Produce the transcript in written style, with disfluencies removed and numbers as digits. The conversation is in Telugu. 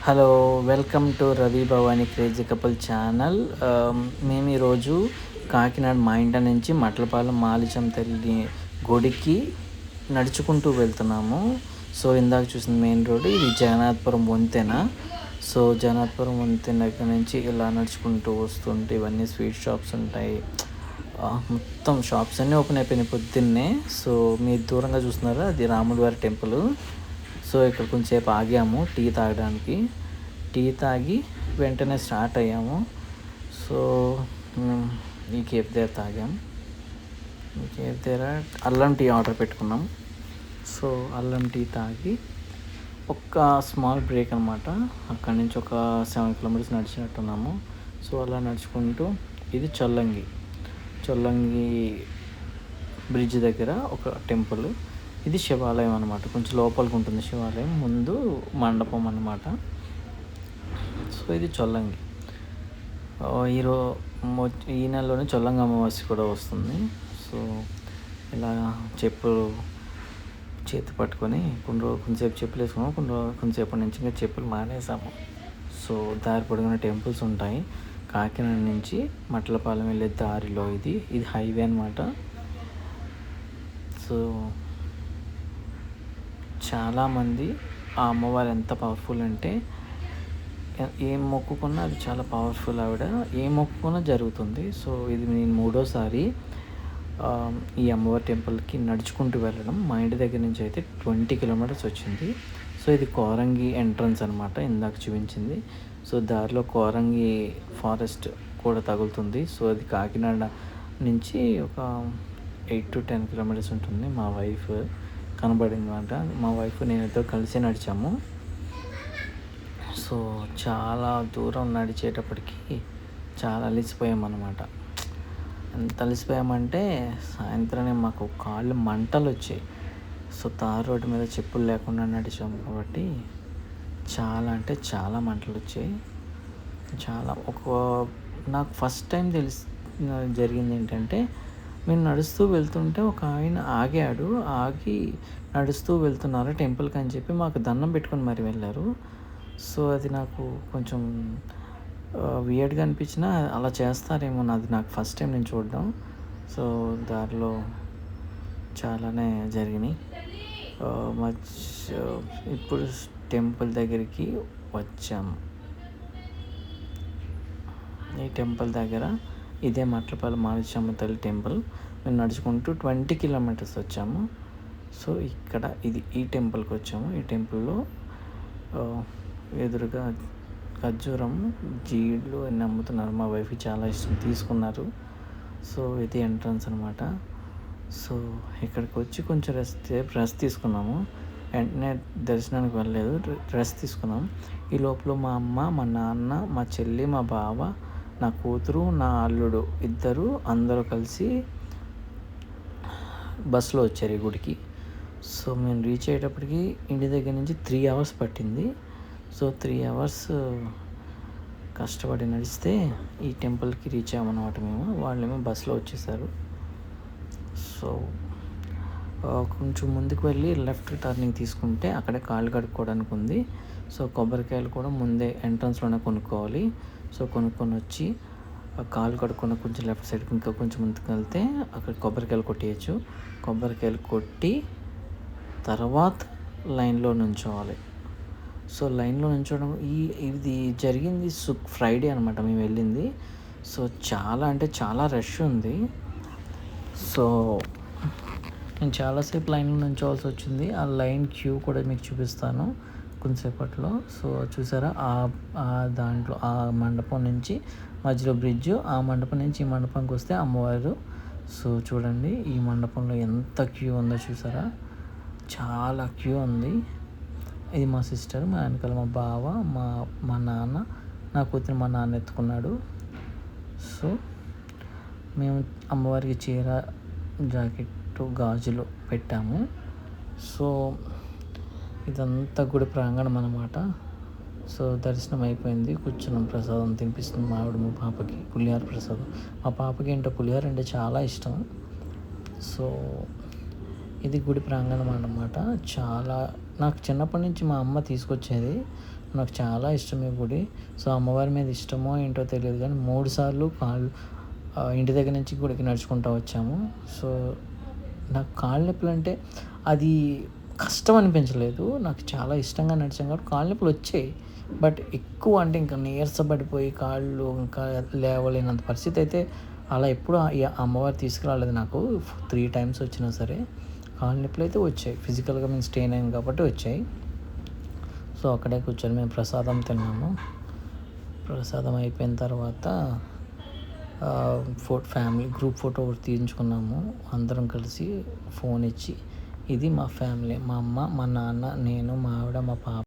Hello, welcome to Ravi Bhavani crazy couple channel. మేము ఈరోజు కాకినాడ మా ఇంటి నుంచి మట్లపాలెం మాలిచం తల్లి గుడికి నడుచుకుంటూ వెళ్తున్నాము. సో ఇందాక చూసిన మెయిన్ రోడ్డు ఇది జగన్నాథపురం వంతెన. సో జగన్నాథపురం వంతెన దగ్గర నుంచి ఇలా నడుచుకుంటూ వస్తుంటే ఇవన్నీ స్వీట్ షాప్స్ ఉంటాయి. మొత్తం షాప్స్ అన్నీ ఓపెన్ అయిపోయినాయి పొద్దున్నే. సో మీరు దూరంగా చూస్తున్నారా, అది రాముడి వారి టెంపుల్. సో ఇక్కడ కొంచెంసేపు ఆగాము టీ తాగడానికి. టీ తాగి వెంటనే స్టార్ట్ అయ్యాము. సో ఈ కేఫ్ దగ్గర తాగాం. ఈ కేఫ్ దగ్గర అల్లం టీ ఆర్డర్ పెట్టుకున్నాం. సో అల్లం టీ తాగి ఒక స్మాల్ బ్రేక్ అనమాట. అక్కడి నుంచి ఒక 7 కిలోమీటర్స్ నడిచినట్టున్నాము. సో అలా నడుచుకుంటూ ఇది చొల్లంగి బ్రిడ్జ్ దగ్గర ఒక టెంపుల్. ఇది శివాలయం అనమాట. కొంచెం లోపలికి ఉంటుంది శివాలయం, ముందు మండపం అన్నమాట. సో ఇది చొల్లంగి. ఈ నెలలోనే చొల్లంగి అమావాస్య కూడా వస్తుంది. సో ఇలా చెప్పులు చేతి పట్టుకొని కొంచెంసేపు చెప్పులు వేసుకున్నాము. కొంచెంసేపటి నుంచి ఇంకా చెప్పులు మానేసాము. సో దారి పొడుగున టెంపుల్స్ ఉంటాయి. కాకినాడ నుంచి మట్లపాలెం వెళ్ళే దారిలో ఇది హైవే అనమాట. సో చాలామంది ఆ అమ్మవారు ఎంత పవర్ఫుల్ అంటే ఏం మొక్కుకున్నా అది చాలా పవర్ఫుల్. ఆవిడ ఏం మొక్కుకున్నా జరుగుతుంది. సో ఇది నేను 3వ సారి ఈ అమ్మవారి టెంపుల్కి నడుచుకుంటూ వెళ్ళడం. మా ఇంటి దగ్గర నుంచి అయితే 20 కిలోమీటర్స్ వచ్చింది. సో ఇది కోరంగి ఎంట్రన్స్ అనమాట, ఇందాక చూపించింది. సో దారిలో కోరంగి ఫారెస్ట్ కూడా తగులుతుంది. సో అది కాకినాడ నుంచి ఒక 8 to 10 కిలోమీటర్స్ ఉంటుంది. మా వైఫ్ కనబడింది అనమాట. మా వైఫ్ నేనిద్దరు కలిసి నడిచాము. సో చాలా దూరం నడిచేటప్పటికి చాలా అలసిపోయామన్నమాట. ఎంత అలసిపోయామంటే సాయంత్రమే మాకు కాళ్ళు మంటలు వచ్చాయి. సో తార్ రోడ్డు మీద చెప్పులు లేకుండా నడిచాము కాబట్టి చాలా అంటే చాలా మంటలు వచ్చాయి. నాకు ఫస్ట్ టైం జరిగింది ఏంటంటే, మేము నడుస్తూ వెళ్తుంటే ఒక ఆయన ఆగి నడుస్తూ వెళ్తున్నారు టెంపుల్కి అని చెప్పి మాకు దండం పెట్టుకొని మరి వెళ్ళారు. సో అది నాకు కొంచెం వియర్డ్గా అనిపించినా అలా చేస్తారేమో, నాకు ఫస్ట్ టైం నేను చూడడం. సో దారిలో చాలానే జరిగినాయి. ఇప్పుడు టెంపుల్ దగ్గరికి వచ్చాము. ఈ టెంపుల్ దగ్గర ఇదే మట్లపాలెం మాలిచమ్మ తల్లి టెంపుల్. మేము నడుచుకుంటూ 20 కిలోమీటర్స్ వచ్చాము. సో ఇక్కడ ఈ టెంపుల్కి వచ్చాము. ఈ టెంపుల్లో ఎదురుగా ఖర్జూరం, జీళ్ళు అన్నీ అమ్ముతున్నారు. మా వైఫ్ చాలా ఇష్టం, తీసుకున్నారు. సో ఇది ఎంట్రన్స్ అనమాట. సో ఇక్కడికి వచ్చి కొంచెం రెస్ట్ తీసుకున్నాము. వెంటనే దర్శనానికి వెళ్ళలేదు, రెస్ట్ తీసుకున్నాం. ఈ లోపల మా అమ్మ, మా నాన్న, మా చెల్లి, మా బావ, నా కూతురు, నా అల్లుడు అందరూ కలిసి బస్సులో వచ్చారు ఈ గుడికి. సో మేము రీచ్ అయ్యేటప్పటికి ఇంటి దగ్గర నుంచి 3 hours పట్టింది. సో 3 hours కష్టపడి నడిస్తే ఈ టెంపుల్కి రీచ్ అయ్యామన్నమాట. వాళ్ళేమో బస్సులో వచ్చేసారు. సో కొంచెం ముందుకు వెళ్ళి లెఫ్ట్ టర్నింగ్ తీసుకుంటే అక్కడే కాళ్ళు కడుక్కోవడానికి ఉంది. సో కొబ్బరికాయలు కూడా ముందే ఎంట్రన్స్లోనే కొనుక్కోవాలి. సో కొనుక్కొని వచ్చి కాళ్ళు కడుక్కున్న కొంచెం లెఫ్ట్ సైడ్కి ఇంకా కొంచెం ముందుకు వెళ్తే అక్కడ కొబ్బరికాయలు కొట్టేయచ్చు. కొబ్బరికాయలు కొట్టి తర్వాత లైన్లో నుంచోవాలి. సో లైన్లో నుంచోవడం ఇది జరిగింది ఫ్రైడే అనమాట మేము వెళ్ళింది. సో చాలా అంటే చాలా రష్ ఉంది. సో నేను చాలాసేపు లైన్లో నుంచోవాల్సి వచ్చింది. ఆ లైన్ క్యూ కూడా మీకు చూపిస్తాను కొంతసేపట్లో. సో చూసారా, దాంట్లో ఆ మండపం నుంచి మధ్యలో బ్రిడ్జ్, ఆ మండపం నుంచి ఈ మండపంకి వస్తే అమ్మవారు. సో చూడండి ఈ మండపంలో ఎంత క్యూ ఉందో చూసారా, చాలా క్యూ ఉంది. ఇది మా సిస్టర్, మా వెనకాల మా బావ, మా నాన్న, నా కూతురు మా నాన్న ఎత్తుకున్నాడు. సో మేము అమ్మవారికి చీర, జాకెట్టు, గాజులు పెట్టాము. సో ఇదంతా గుడి ప్రాంగణం అన్నమాట. సో దర్శనం అయిపోయింది, కూర్చున్నాం. ప్రసాదం తినిపిస్తుంది మా ఆవిడ మా పాపకి, పులిహోర ప్రసాదం. మా పాపకి ఏంటో పులిహోర అంటే చాలా ఇష్టం. సో ఇది గుడి ప్రాంగణం అన్నమాట. చాలా నాకు చిన్నప్పటి నుంచి మా అమ్మ తీసుకొచ్చేది. నాకు చాలా ఇష్టం ఈ గుడి. సో, అమ్మవారి మీద ఇష్టమో ఏంటో తెలీదు గానీ 3 సార్లు ఇంటి దగ్గర నుంచి గుడికి నడుచుకుంటూ వచ్చాము. సో, నాకు కాళ్ళ నొప్పులంటే అది కష్టం అనిపించలేదు. నాకు చాలా ఇష్టంగా నడిచాను కాబట్టి కాళ్ళ నొప్పులొచ్చాయి. బట్ ఎక్కువ అంటే ఇంకా నీరసపడిపోయి కాళ్ళు ఇంకా లేవలేనంత పరిస్థితి అయితే అలా ఎప్పుడు అమ్మవారు తీసుకురాలేదు నాకు. 3 టైమ్స్ వచ్చినా సరే. కాళ్ళ నొప్పులైతే వచ్చాయి. ఫిజికల్‌గా మేము స్ట్రెయిన్ అయ్యాం కాబట్టి వచ్చాయి. సో, అక్కడే కూర్చొని మేము ప్రసాదం తిన్నాము. ప్రసాదం అయిపోయిన తర్వాత ఫ్యామిలీ గ్రూప్ ఫోటో ఒకటి తీయించుకున్నాము. అందరం కలిసి ఫోన్ ఇచ్చి. ఇది మా ఫ్యామిలీ. మా అమ్మ, మా నాన్న, నేను, మా ఆవిడ, మా పాప.